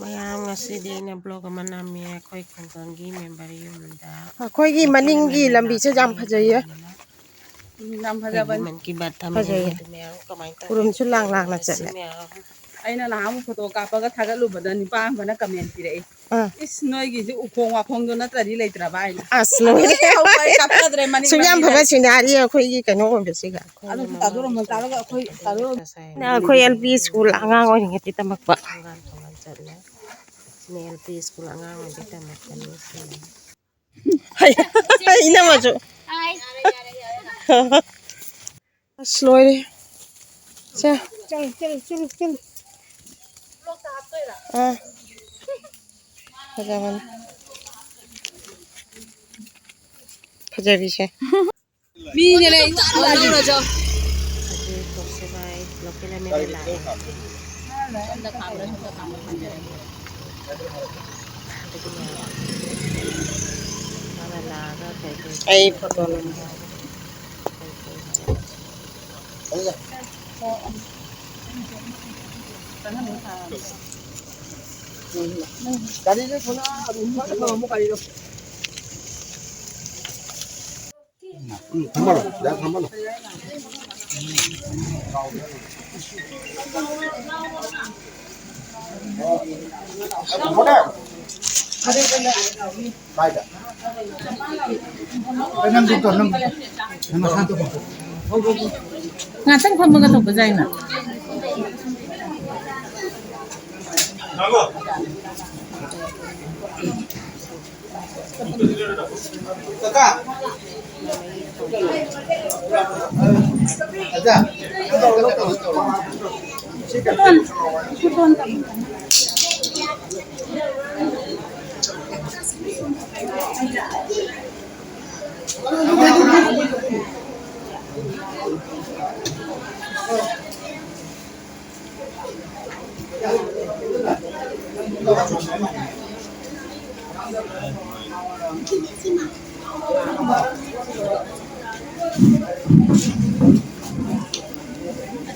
ꯃꯌꯥꯝ ꯉꯁꯤꯗꯤ ꯑꯩꯅ ꯕ꯭ꯂꯣꯛ ꯑꯃ ꯅꯝꯃꯤ ꯑꯩꯈꯣꯏ ꯈꯨꯡꯒꯪꯒꯤ ꯃꯦꯝꯕꯔ ꯌꯨꯝꯗ ꯑꯩꯈꯣꯏꯒꯤ ꯃꯅꯤꯡꯒꯤ ꯂꯝꯕꯤꯁꯦ ꯌꯥꯝ ꯐꯖꯩꯌꯦ ꯌꯥꯝ ꯐꯖꯕ ꯃꯟꯀꯤ ꯕꯥꯠ ꯐꯖꯩꯌꯦ ꯃꯌꯥꯝ ꯀꯃꯥꯏꯅ ꯇꯧꯒꯦ ꯎꯔꯨꯝꯁꯨ ꯂꯥꯡ ꯂꯥꯡꯅ ꯆꯠꯂꯦ ꯑꯩꯅ ꯅꯍꯥꯟꯃꯨꯛ ꯐꯣꯇꯣ ꯀꯥꯞꯄꯒ ꯊꯥꯒꯠꯂꯨꯕꯗ ꯅꯨꯄꯥ ꯑꯃꯅ ꯀꯃꯦꯟ ꯄꯤꯔꯛꯏ ꯏꯁ ꯅꯣꯏꯒꯤꯁꯤ ꯎꯈꯣꯡ ꯋꯥꯈꯣꯡꯗꯣ ꯅꯠꯇ꯭ꯔꯗꯤ ꯂꯩꯇ꯭ꯔꯕ ꯍꯥꯏꯅ ꯑꯁ ꯂꯣꯏꯔꯦ ꯑꯩ ꯀꯥꯞꯆꯗ꯭ꯔꯦ ꯃꯅꯤꯡ ꯁꯨꯛ ꯌꯥꯝ ꯂꯝꯕꯤꯗ ꯐꯕ ꯁꯤꯅꯔꯤ ꯑꯩꯈꯣꯏꯒꯤ ꯀꯩꯅꯣ ꯑꯣꯏꯕꯁꯤꯒ ꯑꯗꯨꯁꯨ ꯇꯥꯗꯣꯔꯝꯕ ꯇꯥꯔꯒ ꯑꯩꯈꯣꯏ ꯇꯥꯗꯣꯔꯝꯕ ꯑꯩꯈꯣꯏ ꯑꯦꯜ ꯄꯤ ꯁ꯭ꯀꯨꯜ ꯑꯉꯥꯡ ꯑꯣꯏꯔꯤꯉꯩꯗꯤ ꯇꯝꯃꯛꯄ ꯊꯣꯡꯒꯥꯟ ꯆꯠꯂꯦ ꯁꯤꯅ ꯑꯦꯜ ꯄꯤ ꯁ꯭ꯀꯨꯜ ꯑꯉꯥꯡ ꯑꯣꯏꯕꯩ ꯇꯝꯃꯛꯄꯅꯤ ꯁꯤꯅ ꯏꯅꯝꯃꯁꯨ ꯑꯁ ꯂꯣꯏꯔꯦ ꯁꯦ ꯆꯜ ꯐꯖꯕꯅꯤ ꯐꯖꯕꯤꯁꯦ ꯃꯤꯅꯦ ꯂꯧꯔꯖꯣ ꯍꯧꯖꯤꯛ ꯇꯣꯛꯁꯦꯕꯥꯏ ꯂꯣꯀꯦꯜ ꯑꯦꯝ ꯑꯦꯜ ꯑꯦ ꯂꯥꯛꯑꯦ ꯑꯗꯨꯒꯤ ꯃꯥꯅ ꯂꯥꯛꯑꯒ ꯀꯩꯀꯩ ꯑꯩ ꯇꯧꯒꯦ ꯐꯣꯇꯣ ꯈꯣꯠꯀꯦ ꯅꯝꯕ ꯍꯥꯏꯕ ꯀꯩꯀꯩ ꯍꯥꯏ 가리를 보나 뭐 가리로 내가 3만 원. ngatan famaga thokba jaina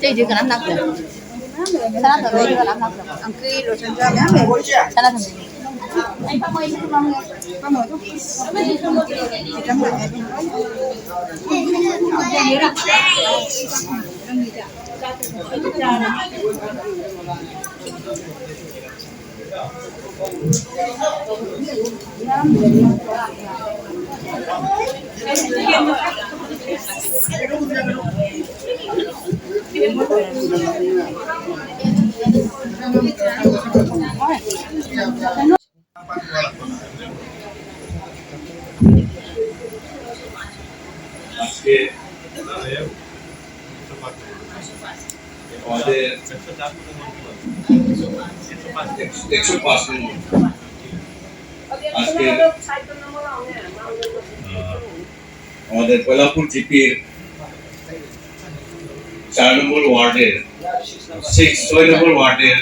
Jadi kan anak dia. Sana tuh dia kan anak dia. Angkri lo senja ya me. Sana tuh. Ai pa moi itu bang. Pa moi tuh. আমাদের কোলাপুর জিপির 4 নম্বর ওয়ার্ডের 6 নম্বর ওয়ার্ডের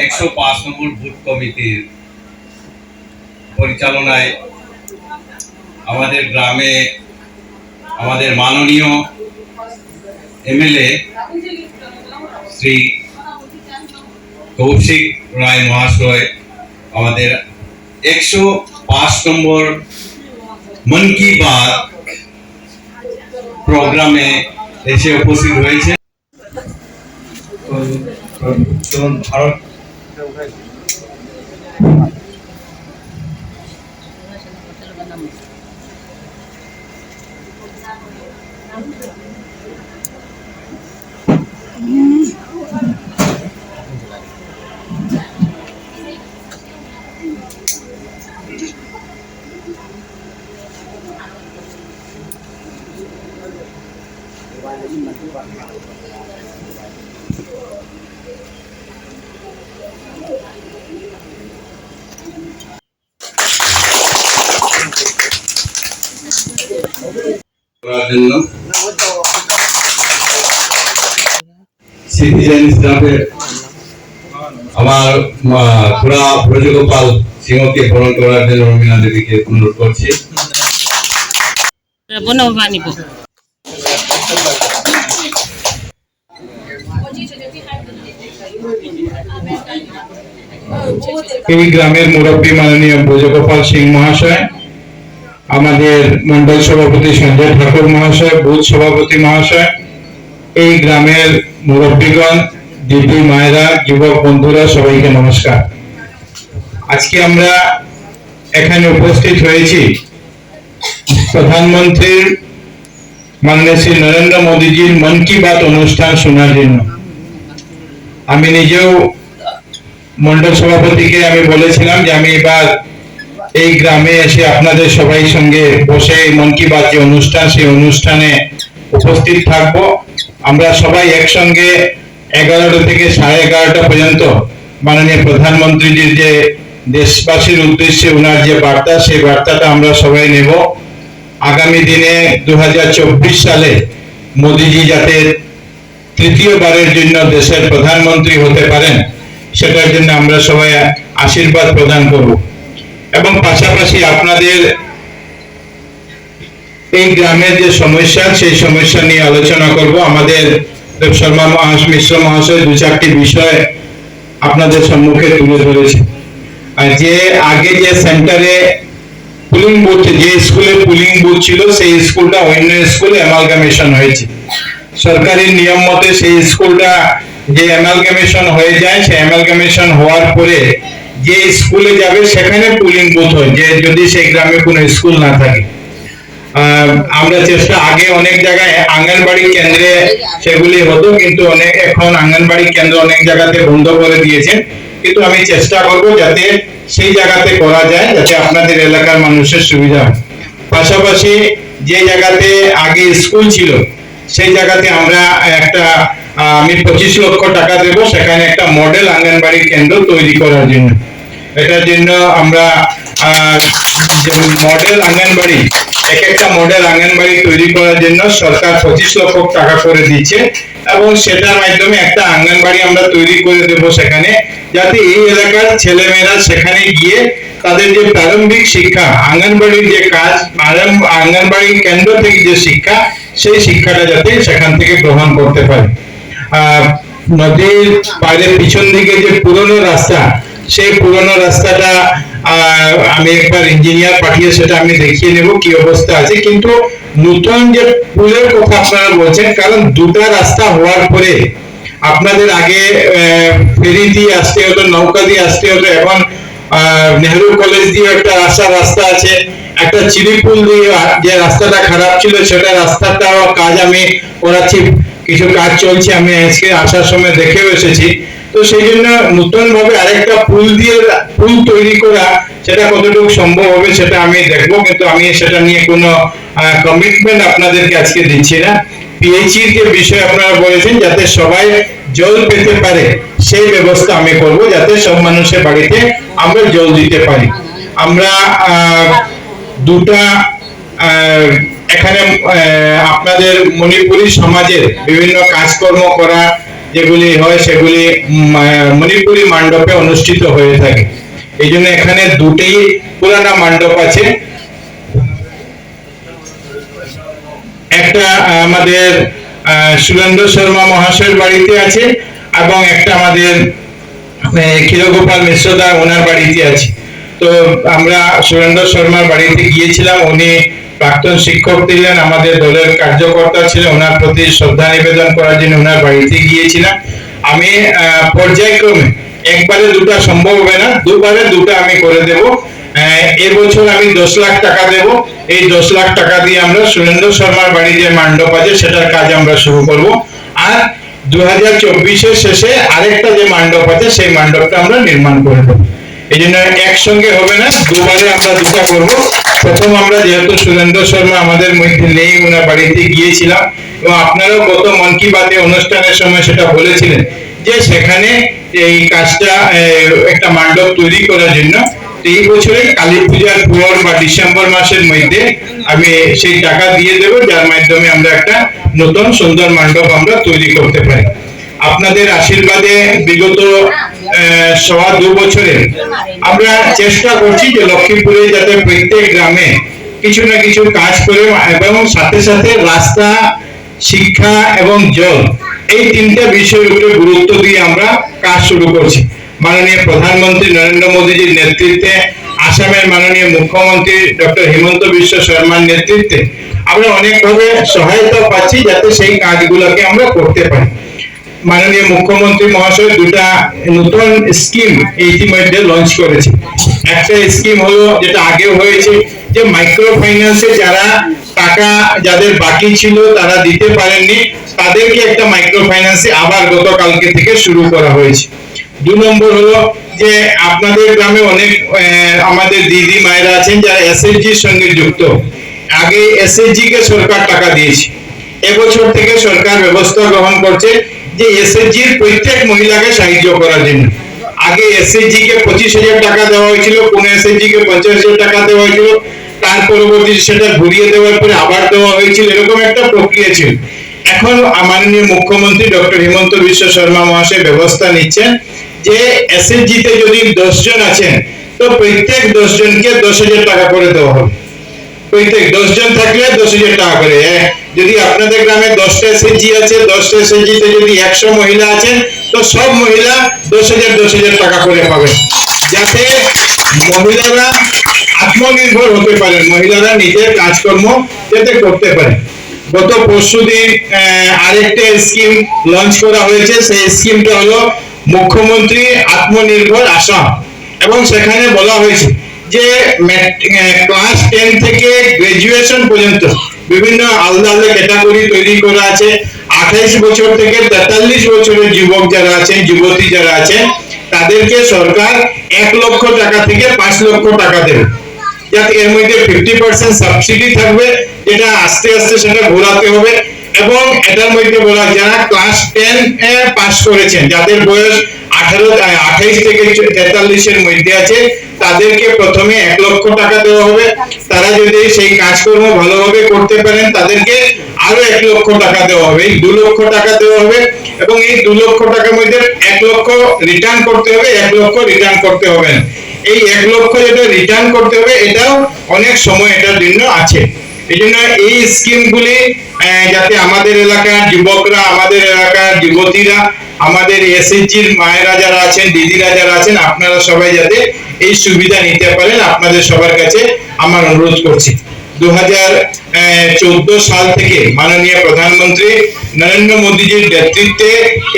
105 নম্বর বুথ কমিটির পরিচালনায় আমাদের গ্রামে আমাদের মাননীয় এমএলএ শ্রী কৌশিক রায় মহাশয় আমাদের 105 নম্বর মন কি বাত প্রোগ্রামে এসে উপস্থিত হয়েছে ভারত সিটিজেন হিসাবে আমার পুরা ব্রজগোপাল সিংহকে বরণ করার জন্য রবীন্দ্রনাথ দেবীকে অনুরোধ করছি এই গ্রামের মুরব্বী মাননীয় ব্রজগোপাল সিং মহাশয়, আমাদের মন্ডল সভাপতি সঞ্জয় ঠাকুর মহাশয়, বুথ সভাপতি মহাশয়, এই গ্রামের মুরব্বীগণ, দিদি মায়েরা, যুবক বন্ধুরা, সবাইকে নমস্কার। আজকে আমরা এখানে উপস্থিত হয়েছি প্রধানমন্ত্রীর মাননীয় শ্রী নরেন্দ্র মোদীজির মন কি বাত অনুষ্ঠান শোনার জন্য। আমি নিজেও মন্ডল সভাপতিকে আমি বলেছিলাম যে আমি এবার এই গ্রামে এসে আপনাদের সবাই সঙ্গে বসে মন কি বাত যে অনুষ্ঠান, সেই অনুষ্ঠানে উপস্থিত থাকবো। আমরা সবাই একসঙ্গে 11টা থেকে 11:30 পর্যন্ত মাননীয় প্রধানমন্ত্রীজির যে দেশবাসীর উদ্দেশ্যে ওনার যে বার্তা, সেই বার্তাটা আমরা সবাই নেব। আগামী দিনে 2024 সালে মোদীজি যাতে তৃতীয়বারের জন্য দেশের প্রধানমন্ত্রী হতে পারেন, সেটার জন্য আমরা সবাই আশীর্বাদ প্রদান করব। এবং পাশাপাশি আপনাদের এই গ্রামের যে সমস্যা, সেই সমস্যা নিয়ে আলোচনা করব। আমাদের দেব শর্মা মিশ্র মহাশয় 2-4টি বিষয় আপনাদের সম্মুখে তুলে ধরেছে। আর যে আগে যে সেন্টারে পুলিং বুথ, যে স্কুলে পুলিং বুথ ছিল, সেই স্কুলটা অন্য স্কুলে অ্যামালগামেশন হয়েছে। সরকারি নিয়ম মতে সেই স্কুলটা যে অ্যামালগামেশন হয়ে যায়, সেই অ্যামালগামেশন হওয়ার পরে যে স্কুলে যাবে সেখানে পুলিং বুথ হয়, যে যদি সেই গ্রামে কোনো স্কুল না থাকে। আমরা চেষ্টা আগে অনেক জায়গায় আঙ্গনবাড়ি কেন্দ্রে সেগুলি হতো, কিন্তু এখন আঙ্গনবাড়ি কেন্দ্র অনেক জায়গাতে বন্ধ করে দিয়েছেন। কিন্তু আমি চেষ্টা করব যাতে সেই জায়গাতে করা যায়, যাতে আপনাদের এলাকার মানুষের সুবিধা হয়। পাশাপাশি যে জায়গাতে আগে স্কুল ছিল, সেই জায়গাতে আমরা আমি 25 লক্ষ টাকা দেব, সেখানে একটা মডেল আঙ্গনবাড়ি কেন্দ্র তৈরি করার জন্য। এটার জন্য আমরা মডেল আঙ্গনবাড়ি, একটা মডেল আঙ্গনবাড়ি তৈরি করার জন্য সরকার 25 লক্ষ টাকা করে দিচ্ছে, এবং সেটার মাধ্যমে একটা আঙ্গনবাড়ি আমরা তৈরি করে দেব সেখানে, যাতে এই এলাকার ছেলেমেয়েরা সেখানে গিয়ে তাদের যে প্রারম্ভিক শিক্ষা, আঙ্গনবাড়ির যে কাজ, আঙ্গনবাড়ি কেন্দ্র থেকে যে শিক্ষা, সেই শিক্ষাটা যাতে সেখান থেকে গ্রহণ করতে পারে। নদীর পাড়ের পিছন দিকে যে পুরনো রাস্তা, সেই পুরনো রাস্তাটা আমি একবার ইঞ্জিনিয়ার পাঠিয়ে সেটা আমি দেখিয়ে নেব কি অবস্থা আছে। কিন্তু নতুন যে পুলের কথা আপনারা বলছেন, কারণ দুটো রাস্তা হওয়ার পরে আপনাদের আগে ফেরি দিয়ে আসতে হতো, নৌকা দিয়ে আসতে হতো, এখন নেহরু কলেজ দিয়ে একটা রাস্তা আছে, একটা চিরিপুল দিয়ে যে রাস্তাটা খারাপ ছিল, সেটা রাস্তাটাও কাজ আমি করাচ্ছি, কিছু কাজ চলছে, আমি আজকে আসার সময় দেখেও এসেছি। তো সেই জন্য নতুন ভাবে আরেকটা পুল তৈরি করা, সেটা কতটুকু সম্ভব হবে সেটা আমি দেখবো, কিন্তু আমি সেটা নিয়ে কোনো কমিটমেন্ট আপনাদেরকে আজকে দিচ্ছি না। পিএইচির যে বিষয় আপনারা বলেছেন, যাতে সবাই জল পেতে পারে সেই ব্যবস্থা আমি করব, যাতে সব মানুষের বাড়িতে আমরা জল দিতে পারি। আমরা দুটা এখানে আপনাদের মণিপুরি সমাজের বিভিন্ন কাজকর্ম করা যেগুলি হয়, সেগুলি মণিপুরি মণ্ডপে অনুষ্ঠিত হয়ে থাকে। এই জন্য এখানে দুটি পুরানা মণ্ডপ আছে, একটা আমাদের সুরেন্দ্র শর্মা মহাশয়ের বাড়িতে আছে, এবং একটা আমাদের ক্ষীরগোপাল মিশ্রদা ওনার বাড়িতে আছে। তো আমরা সুরেন্দ্র শর্মার বাড়িতে গিয়েছিলাম, উনি প্রাক্তন শিক্ষক ছিলেন, আমাদের দলের কার্যকর্তা ছিলেন, ওনার প্রতি শ্রদ্ধা নিবেদন করার জন্য ওনার বাড়িতে গিয়েছিলাম। আমি পর্যায়ক্রমে, একবারে দুটা সম্ভব হবে না, দুবারে দুটা আমি করে দেব। এবছর আমি 10 লাখ টাকা দেব। এই 10 লাখ টাকা দিয়ে আমরা সুরেন্দ্র শর্মার বাড়ি যে মণ্ডপ আছে সেটার কাজ আমরা শুরু করব, আর 2024-এর শেষে আরেকটা যে মণ্ডপ আছে সেই মণ্ডপটা আমরা নির্মাণ করে দেব। এই জন্য একসঙ্গে হবে না, দুবারে আমরা দুটা করব। প্রথম আমরা যেহেতু সুরেন্দ্র শর্মা আমাদের মধ্যে নেই, ওনার বাড়িতে গিয়েছিলাম, এবং আপনারাও গত মন কি বাতে অনুষ্ঠানের সময় সেটা বলেছিলেন যে সেখানে এই কাজটা একটা মণ্ডপ তৈরি করার জন্য এই বছরে কালী পূজার পর বা ডিসেম্বর মাসের মধ্যে আমি সেই টাকা দিয়ে দেব, যার মাধ্যমে আমরা একটা নতুন সুন্দর মণ্ডপ আমরা তৈরি করতে পারি। আপনাদের আশীর্বাদে বিগত 2.25 বছরে আমরা চেষ্টা করছি যে লক্ষ্মীপুরে যাতে প্রত্যেক গ্রামে কিছু না কিছু কাজ করে, এবং সাথে সাথে রাস্তা, শিক্ষা এবং জল, এই তিনটা বিষয়ের উপরে গুরুত্ব দিয়ে আমরা কাজ শুরু করছি। মাননীয় প্রধানমন্ত্রী নরেন্দ্র মোদীজির নেতৃত্বে, আসামের মাননীয় মুখ্যমন্ত্রী ডক্টর হিমন্ত বিশ্ব শর্মার নেতৃত্বে আমরা অনেকভাবে সহায়তা পাচ্ছি যাতে সেই কাজগুলোকে আমরা করতে পারি। মাননীয় মুখ্যমন্ত্রী মহাশয় দুটা নতুন স্কিম ইতিমধ্যে লঞ্চ করেছে। একটা স্কিম হলো, যেটা আগেও হয়েছে, যে মাইক্রো ফাইন্যান্সে যারা টাকা যাদের বাকি ছিল তারা দিতে পারেননি, তাদেরকে একটা মাইক্রো ফাইন্যান্সে আবার গতকালকে থেকে শুরু করা হয়েছে। 2 নম্বর হলো যে আপনাদের গ্রামে অনেক আমাদের দিদি মায়েরা আছেন যারা এসএইচজির সঙ্গে যুক্ত। আগে এসএইচজি কে সরকার টাকা দিয়েছে, এবছর থেকে সরকার ব্যবস্থা গ্রহণ করছে যে এসএইচজির প্রত্যেক মহিলাকে সাহায্য করার জন্য। আগে এসএইচজি কে 25,000 টাকা দেওয়া হয়েছিল, কোন এসএইচজি কে 50,000 টাকা দেওয়া হয়েছিল, তার পরবর্তী সেটা ঘুরিয়ে দেওয়ার পরে আবার দেওয়া হয়েছিল, এরকম একটা প্রক্রিয়া ছিল। এখন মাননীয় মুখ্যমন্ত্রী ডক্টর হিমন্ত বিশ্ব শর্মা মহাশয় ব্যবস্থা নিচ্ছেন যে এসএইচজি তে যদি 10 জন আছেন তো প্রত্যেক 10 জনকে 10,000 টাকা করে দেওয়া হবে। প্রত্যেক 10 জন থাকলে 10,000 টাকা করে। যদি আপনাদের গ্রামে 10টা এসএইচজি আছে, 10টা এসএইচজি তে যদি 100 মহিলা আছেন তো সব মহিলা 10,000 টাকা করে পাবেন, যাতে মহিলারা আত্মনির্ভর হতে পারেন, মহিলারা নিজের কাজকর্ম যাতে করতে পারেন। গত পরশুদিন আরেকটা স্কিম লঞ্চ করা হয়েছে, সেই স্কিমটা হলো মুখ্যমন্ত্রী আত্মনির্ভর আসাম, এবং সেখানে বলা হয়েছে যে ক্লাস 10 থেকে গ্রাজুয়েশন পর্যন্ত বিভিন্ন আলাদা আলাদা ক্যাটাগরি তৈরি করা আছে। 28 বছর থেকে 43 বছরের যুবক যারা আছেন, যুবতী যারা আছেন, তাদেরকে সরকার 1 লক্ষ টাকা থেকে 5 লক্ষ টাকা দেবে, যাতে এর মধ্যে 50% সাবসিডি থাকবে, যেটা আস্তে আস্তে সেটা ঘোরাতে হবে। এবং এটার মধ্যে বলা, যারা ক্লাস 10 এ পাস করেছেন, যাদের বয়স 28 থেকে 43 এর মধ্যে আছে, তাদেরকে প্রথমে 1 লক্ষ টাকা দেওয়া হবে। তারা যদি সেই কাজকর্ম ভালোভাবে করতে পারেন তাদেরকে আরো 1 লক্ষ টাকা দেওয়া হবে, 2 লক্ষ টাকা দেওয়া হবে। এবং এই 2 লক্ষ টাকার মধ্যে 1 লক্ষ রিটার্ন করতে হবে, 1 লক্ষ রিটার্ন করতে হবে না। এই 1 লক্ষ যেটা রিটার্ন করতে হবে, এটাও অনেক সময় এটার জন্য আছে। এই জন্য এই স্কিমগুলি যাতে আমাদের এলাকার যুবকরা, আমাদের এলাকার যুবতীরা, আমাদের এসএইচজির মায়েরা যারা আছেন, দিদিরা যারা আছেন, আপনারা সবাই যাতে এই সুবিধা নিতে পারেন, আপনাদের সবার কাছে আমার অনুরোধ করছি। 2014 সাল থেকে মাননীয় প্রধানমন্ত্রী নরেন্দ্র মোদীজির নেতৃত্বে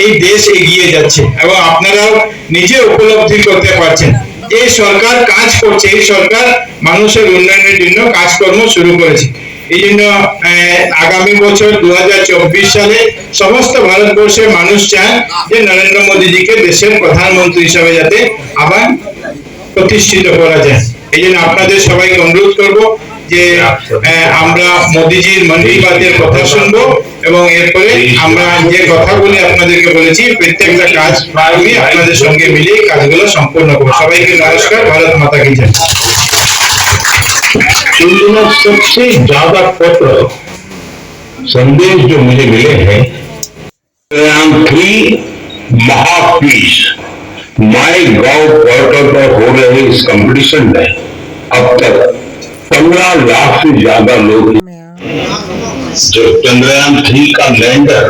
এই দেশ এগিয়ে যাচ্ছে, এবং আপনারাও নিজে উপলব্ধি করতে পারছেন এই সরকার কাজ করছে, এই সরকার মানুষের উন্নয়নের জন্য কাজকর্ম শুরু করেছে। এই জন্য আগামী বছর 2024 সালে সমস্ত ভারতবর্ষের মানুষ চান যে নরেন্দ্র মোদীজিকে দেশের প্রধানমন্ত্রী হিসাবে যাতে আবার প্রতিষ্ঠিত করা যায়। এই জন্য আপনাদের সবাইকে অনুরোধ করব যে আমরা মোদীজির মন কি বাতের কথা শুনবো, এবং এরপরে আমরা যে কথাগুলি আপনাদেরকে বলেছি প্রত্যেকটা কাজ আমি আপনাদের সঙ্গে মিলিয়ে কাজগুলো সম্পূর্ণ করব। সবাইকে নমস্কার, ভারত মাতা কি জয়। इन दिनों सबसे ज्यादा पत्र संदेश जो मुझे मिले हैं, 3 महापीस माई गांव पोर्टल पर हो रहे इस कंपटीशन में अब तक 15 लाख से ज्यादा लोग जो चंद्रयान 3 का लैंडर